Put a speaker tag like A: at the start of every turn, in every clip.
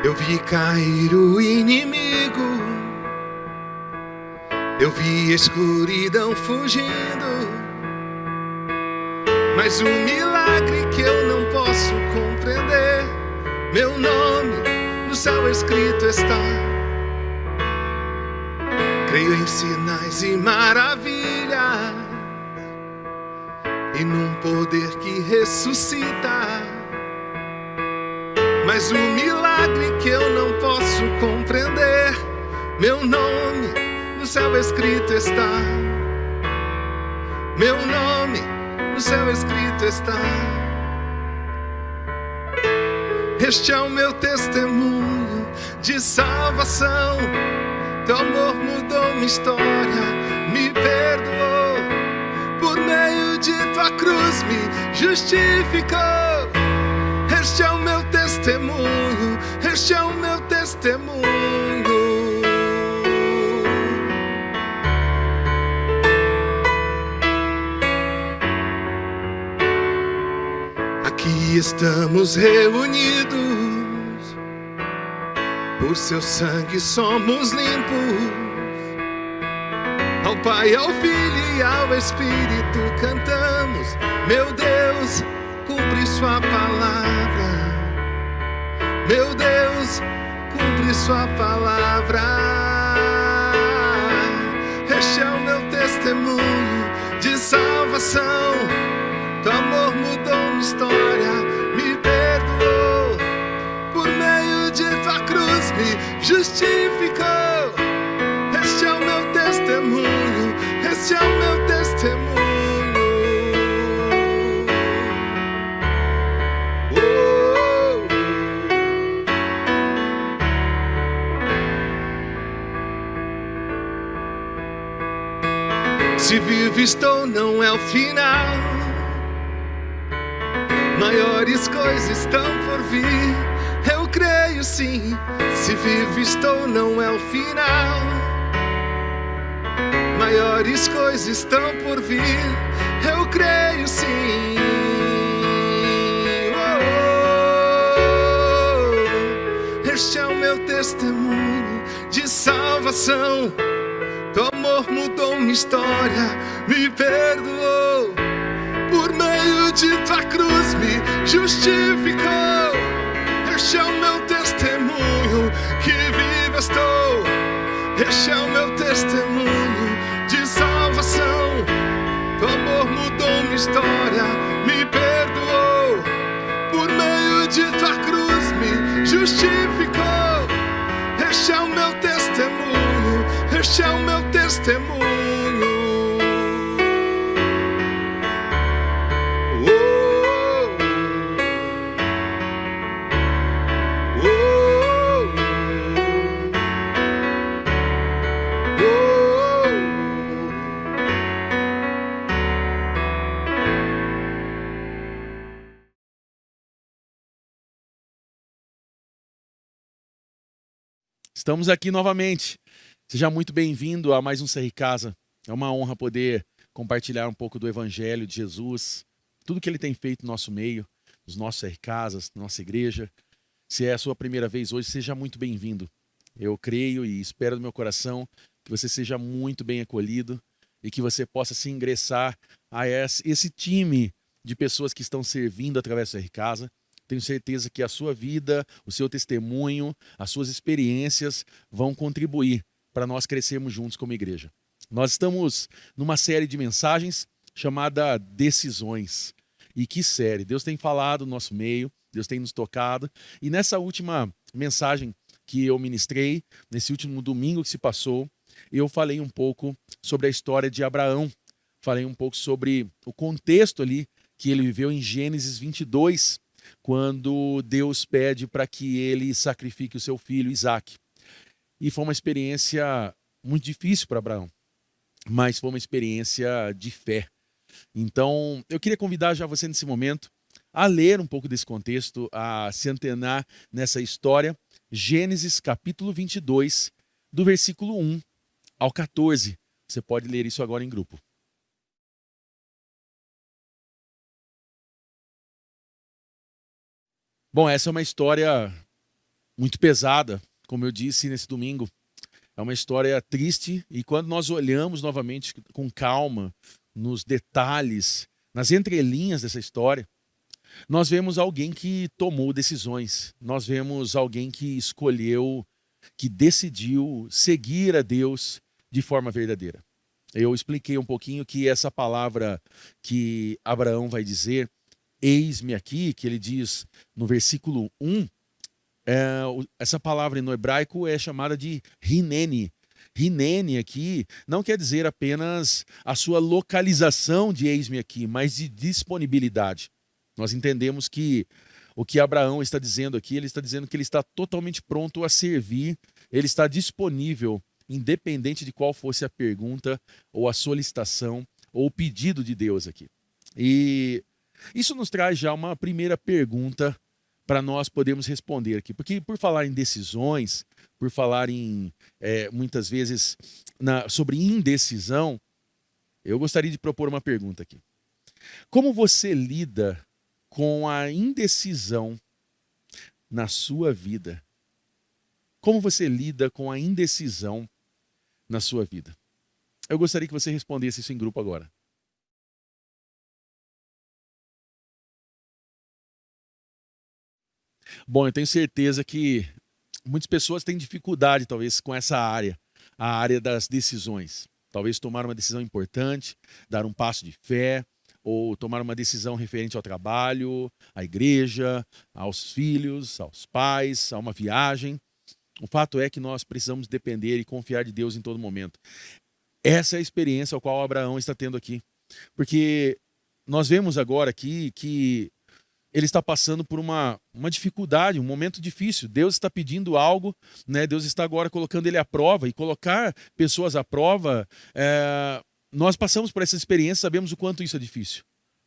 A: Eu vi cair o inimigo, eu vi a escuridão fugindo, mas um milagre que eu não posso compreender. Meu nome no céu escrito está. Creio em sinais e maravilhas e num poder que ressuscita, mas um milagre que eu não posso compreender. Meu nome no céu escrito está. Meu nome no céu escrito está. Este é o meu testemunho de salvação. Teu amor mudou minha história, me perdoou. Por meio de tua cruz me justificou. Este é o meu testemunho, este é o meu testemunho. Aqui estamos reunidos, por seu sangue somos limpos. Ao Pai, ao Filho e ao Espírito cantamos. Meu Deus, cumpre sua palavra. Meu Deus, cumpre sua palavra. Este é o meu testemunho de salvação. Teu amor mudou minha história, me perdoou. Por meio de tua cruz me justificou. Este é o meu testemunho, este é o meu testemunho. Se vivo estou, não é o final. Maiores coisas estão por vir, eu creio sim. Se vivo estou, não é o final. Maiores coisas estão por vir, eu creio sim. Este é o meu testemunho de salvação. Teu amor mudou minha história, me perdoou. Por meio de tua cruz me justificou. Este é o meu testemunho, que vivo estou. Este é o meu testemunho de salvação. Teu amor mudou minha história, me perdoou. Por meio de tua cruz me justificou. Este é o meu testemunho, este é o meu testemunho.
B: Estamos aqui novamente. Seja muito bem-vindo a mais um CR Casa. É uma honra poder compartilhar um pouco do Evangelho de Jesus, tudo que ele tem feito no nosso meio, nos nossos CR Casas, na nossa igreja. Se é a sua primeira vez hoje, seja muito bem-vindo. Eu creio e espero no meu coração que você seja muito bem acolhido e que você possa se ingressar a esse time de pessoas que estão servindo através do CR Casa. Tenho certeza que a sua vida, o seu testemunho, as suas experiências vão contribuir para nós crescermos juntos como igreja. Nós estamos numa série de mensagens chamada Decisões. E que série! Deus tem falado no nosso meio, Deus tem nos tocado. E nessa última mensagem que eu ministrei, nesse último domingo que se passou, eu falei um pouco sobre a história de Abraão. Falei um pouco sobre o contexto ali que ele viveu em Gênesis 22, quando Deus pede para que ele sacrifique o seu filho Isaque. E foi uma experiência muito difícil para Abraão, mas foi uma experiência de fé. Então, eu queria convidar já você nesse momento a ler um pouco desse contexto, a se antenar nessa história. Gênesis capítulo 22, do versículo 1 ao 14. Você pode ler isso agora em grupo. Bom, essa é uma história muito pesada, como eu disse nesse domingo. É uma história triste e quando nós olhamos novamente com calma nos detalhes, nas entrelinhas dessa história, nós vemos alguém que tomou decisões, nós vemos alguém que escolheu, que decidiu seguir a Deus de forma verdadeira. Eu expliquei um pouquinho que essa palavra que Abraão vai dizer, eis-me aqui, que ele diz no versículo 1, essa palavra no hebraico é chamada de hineni. Hineni aqui não quer dizer apenas a sua localização de eis-me aqui, mas de disponibilidade. Nós entendemos que o que Abraão está dizendo aqui, ele está dizendo que ele está totalmente pronto a servir, ele está disponível, independente de qual fosse a pergunta, ou a solicitação, ou o pedido de Deus aqui. E isso nos traz já uma primeira pergunta para nós podermos responder aqui. Porque por falar em decisões, por falar em, muitas vezes, sobre indecisão, eu gostaria de propor uma pergunta aqui. Como você lida com a indecisão na sua vida? Como você lida com a indecisão na sua vida? Eu gostaria que você respondesse isso em grupo agora. Bom, eu tenho certeza que muitas pessoas têm dificuldade, talvez, com essa área, a área das decisões. Talvez tomar uma decisão importante, dar um passo de fé, ou tomar uma decisão referente ao trabalho, à igreja, aos filhos, aos pais, a uma viagem. O fato é que nós precisamos depender e confiar de Deus em todo momento. Essa é a experiência a qual Abraão está tendo aqui. Porque nós vemos agora aqui que ele está passando por uma dificuldade, um momento difícil. Deus está pedindo algo, né? Deus está agora colocando ele à prova, e colocar pessoas à prova, nós passamos por essa experiência, sabemos o quanto isso é difícil.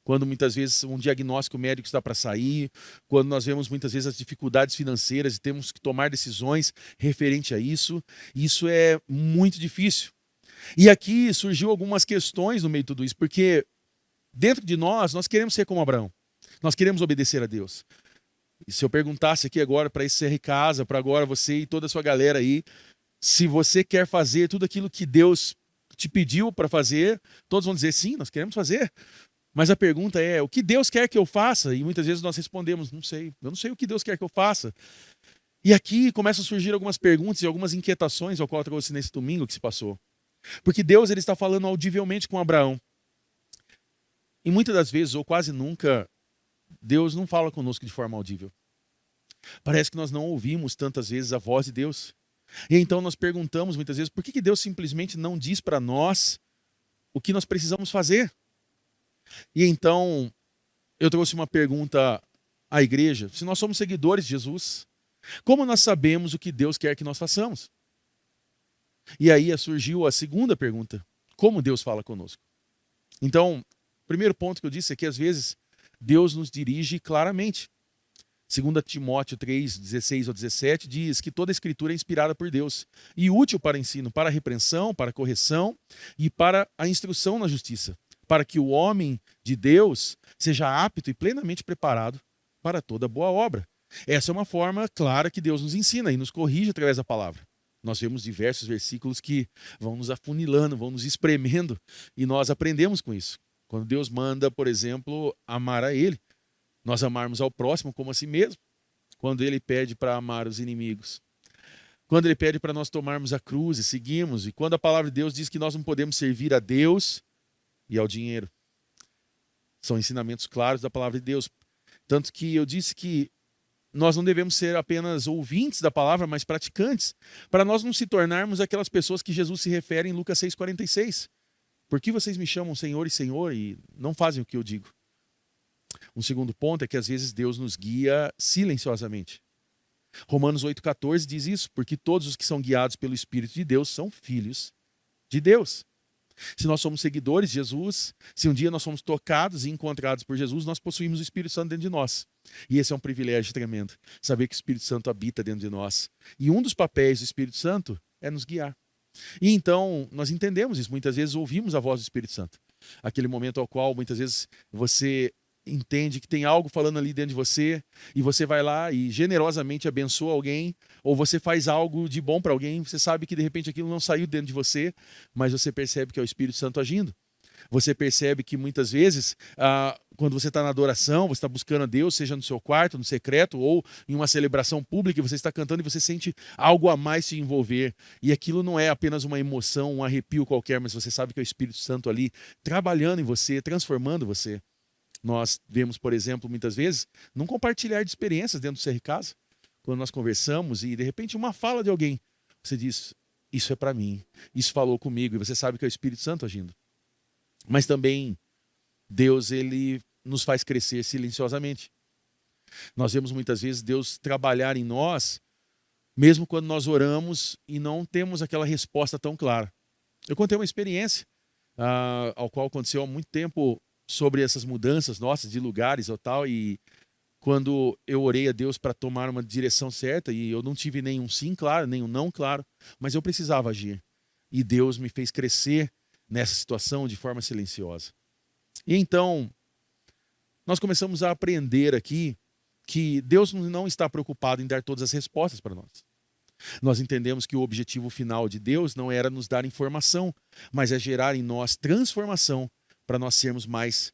B: Quando muitas vezes um diagnóstico médico está para sair, quando nós vemos muitas vezes as dificuldades financeiras e temos que tomar decisões referente a isso é muito difícil. E aqui surgiu algumas questões no meio de tudo isso, porque dentro de nós queremos ser como Abraão. Nós queremos obedecer a Deus. E se eu perguntasse aqui agora para esse CR Casa, para agora você e toda a sua galera aí, se você quer fazer tudo aquilo que Deus te pediu para fazer, todos vão dizer sim, nós queremos fazer. Mas a pergunta é, o que Deus quer que eu faça? E muitas vezes nós respondemos, não sei, eu não sei o que Deus quer que eu faça. E aqui começam a surgir algumas perguntas e algumas inquietações ao qual eu trouxe nesse domingo que se passou. Porque Deus ele está falando audivelmente com Abraão. E muitas das vezes, ou quase nunca, Deus não fala conosco de forma audível. Parece que nós não ouvimos tantas vezes a voz de Deus. E então nós perguntamos muitas vezes, por que Deus simplesmente não diz para nós o que nós precisamos fazer? E então eu trouxe uma pergunta à igreja. Se nós somos seguidores de Jesus, como nós sabemos o que Deus quer que nós façamos? E aí surgiu a segunda pergunta. Como Deus fala conosco? Então, o primeiro ponto que eu disse é que às vezes Deus nos dirige claramente. 2 Timóteo 3, 16 ao 17 diz que toda a escritura é inspirada por Deus e útil para ensino, para a repreensão, para a correção e para a instrução na justiça, para que o homem de Deus seja apto e plenamente preparado para toda boa obra. Essa é uma forma clara que Deus nos ensina e nos corrige através da palavra. Nós vemos diversos versículos que vão nos afunilando, vão nos espremendo e nós aprendemos com isso. Quando Deus manda, por exemplo, amar a Ele, nós amarmos ao próximo como a si mesmo. Quando Ele pede para amar os inimigos. Quando Ele pede para nós tomarmos a cruz e seguirmos. E quando a palavra de Deus diz que nós não podemos servir a Deus e ao dinheiro. São ensinamentos claros da palavra de Deus. Tanto que eu disse que nós não devemos ser apenas ouvintes da palavra, mas praticantes. Para nós não se tornarmos aquelas pessoas que Jesus se refere em Lucas 6,46. Por que vocês me chamam Senhor e não fazem o que eu digo? Um segundo ponto é que às vezes Deus nos guia silenciosamente. Romanos 8,14 diz isso, porque todos os que são guiados pelo Espírito de Deus são filhos de Deus. Se nós somos seguidores de Jesus, se um dia nós somos tocados e encontrados por Jesus, nós possuímos o Espírito Santo dentro de nós. E esse é um privilégio tremendo, saber que o Espírito Santo habita dentro de nós. E um dos papéis do Espírito Santo é nos guiar. E então, nós entendemos isso. Muitas vezes ouvimos a voz do Espírito Santo. Aquele momento ao qual, muitas vezes, você entende que tem algo falando ali dentro de você e você vai lá e generosamente abençoa alguém, ou você faz algo de bom para alguém, você sabe que de repente aquilo não saiu dentro de você, mas você percebe que é o Espírito Santo agindo. Você percebe que muitas vezes, quando você está na adoração, você está buscando a Deus, seja no seu quarto, no secreto, ou em uma celebração pública, e você está cantando e você sente algo a mais se envolver. E aquilo não é apenas uma emoção, um arrepio qualquer, mas você sabe que é o Espírito Santo ali trabalhando em você, transformando você. Nós vemos, por exemplo, muitas vezes, não compartilhar de experiências dentro do CR Casa, quando nós conversamos e de repente uma fala de alguém, você diz, isso é para mim, isso falou comigo, e você sabe que é o Espírito Santo agindo. Mas também Deus, ele nos faz crescer silenciosamente. Nós vemos muitas vezes Deus trabalhar em nós, mesmo quando nós oramos e não temos aquela resposta tão clara. Eu contei uma experiência, ao qual aconteceu há muito tempo, sobre essas mudanças nossas de lugares ou tal, e quando eu orei a Deus para tomar uma direção certa, e eu não tive nenhum sim claro, nenhum não claro, mas eu precisava agir. E Deus me fez crescer nessa situação de forma silenciosa. E então, nós começamos a aprender aqui que Deus não está preocupado em dar todas as respostas para nós. Nós entendemos que o objetivo final de Deus não era nos dar informação, mas é gerar em nós transformação para nós sermos mais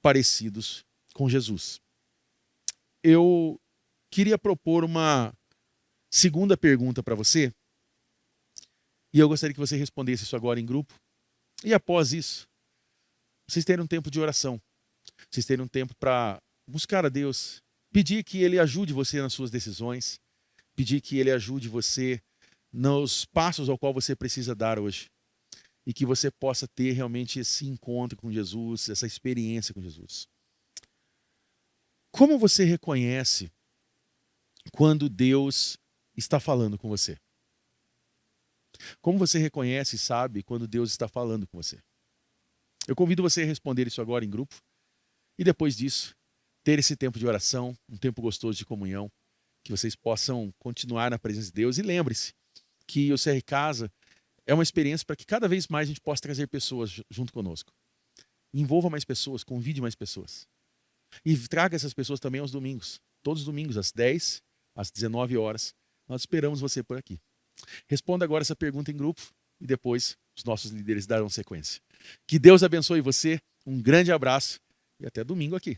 B: parecidos com Jesus. Eu queria propor uma segunda pergunta para você, e eu gostaria que você respondesse isso agora em grupo. E após isso, vocês terem um tempo de oração, vocês terem um tempo para buscar a Deus, pedir que Ele ajude você nas suas decisões, pedir que Ele ajude você nos passos ao qual você precisa dar hoje. E que você possa ter realmente esse encontro com Jesus, essa experiência com Jesus. Como você reconhece quando Deus está falando com você? Como você reconhece e sabe quando Deus está falando com você? Eu convido você a responder isso agora em grupo. E depois disso, ter esse tempo de oração, um tempo gostoso de comunhão, que vocês possam continuar na presença de Deus. E lembre-se que o CR Casa é uma experiência para que cada vez mais a gente possa trazer pessoas junto conosco. Envolva mais pessoas, convide mais pessoas. E traga essas pessoas também aos domingos. Todos os domingos, às 10, às 19 horas. Nós esperamos você por aqui. Responda agora essa pergunta em grupo e depois os nossos líderes darão sequência. Que Deus abençoe você, um grande abraço e até domingo aqui.